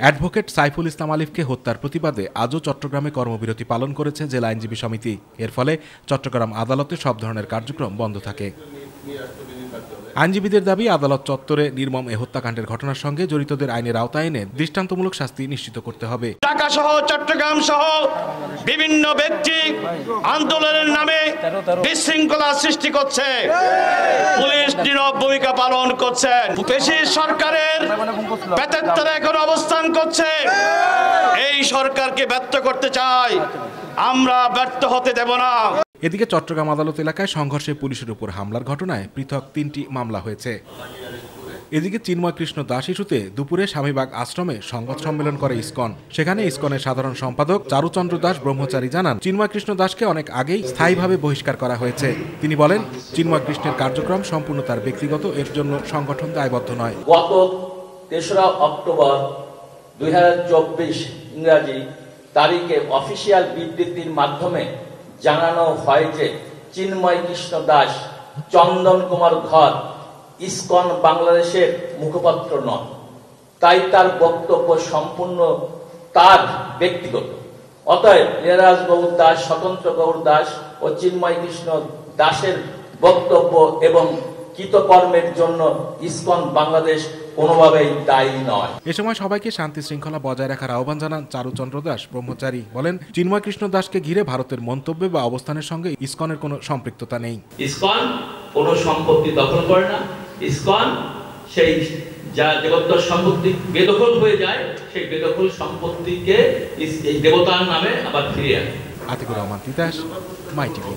Advocate Saiful Islam আলিফকে হত্যার প্রতিবাদে আজও চট্টগ্রামে কর্মবিরতি পালন করেছে জেলা আইনজীবী সমিতি। এর ফলে চট্টগ্রাম আদালতে সব ধরনের কার্যক্রম বন্ধ থাকে। আইনজীবীদের দাবি, আদালত চত্বরে নির্মম এ হত্যাকাণ্ডের ঘটনার সঙ্গে জড়িতদের আইনের আওতায় এনে দৃষ্টান্তমূলক শাস্তি নিশ্চিত করতে হবে। ঢাকা সহ চট্টগ্রাম সহ বিভিন্ন ব্যক্তি আন্দোলনের নামে বিশৃঙ্খলা সৃষ্টি করছে, পুলিশ নীরব ভূমিকা পালন করছে, পেশির সরকারের বেতের এখন অবস্থান করছে। এই সরকারকে ব্যর্থ করতে চাই, আমরা ব্যর্থ হতে দেব না। এদিকে চট্টগ্রাম আদালত এলাকায় সংঘর্ষে পুলিশের উপর হামলার ঘটনায় পৃথক ৩টি মামলা হয়েছে। এদিকে চিন্ময় কৃষ্ণ দাস ইস্যুতে দুপুরে স্বামীবাগ আশ্রমে সংবাদ সম্মেলন করে ইসকন। সেখানে ইসকনের সাধারণ সম্পাদক চারুচন্দ্র দাস ব্রহ্মচারী জানান, চিন্ময় কৃষ্ণ দাসকে অনেক আগেই স্থায়ীভাবে বহিষ্কার করা হয়েছে। তিনি বলেন, চিন্ময় কৃষ্ণের কার্যক্রম সম্পূর্ণ তার ব্যক্তিগত, এর জন্য সংগঠন দায়বদ্ধ নয়। গত ৩রা অক্টোবর ২০২৪ ইংরাজি তারিখে অফিসিয়াল বিবৃতির মাধ্যমে জানানো হয় যে চিন্ময় কৃষ্ণ দাস চন্দন কুমার ধর ইসকন বাংলাদেশের মুখপাত্র নন, তাই তার বক্তব্য সম্পূর্ণ তার ব্যক্তিগত। অতএব লীলারাজ গৌর দাস, স্বতন্ত্র গৌর দাস ও চিন্ময় কৃষ্ণ দাসের বক্তব্য এবং কৃতকর্মের জন্য ইসকন বাংলাদেশ কোনোভাবেই দায়ী নয়। এ সময় সবাইকে শান্তি শৃঙ্খলা বজায় রাখার আহ্বান জানান চারুচন্দ্র দাস ব্রহ্মচারী। বলেন, চিন্ময় কৃষ্ণ দাসকে ঘিরে ভারতের মন্তব্য বা অবস্থানের সঙ্গে ইসকনের কোনো সম্পৃক্ততা নেই। ইসকন কোনো সম্পত্তি দখল করে না। ইসকন সেই যা দেবতার সম্পত্তি বেদখল হয়ে যায়, সেই বেদখল সম্পত্তিকে এই দেবতার নামে আবার ফিরিয়ে আনে। আতিকুর রহমান তিতাস, মাই টিভি।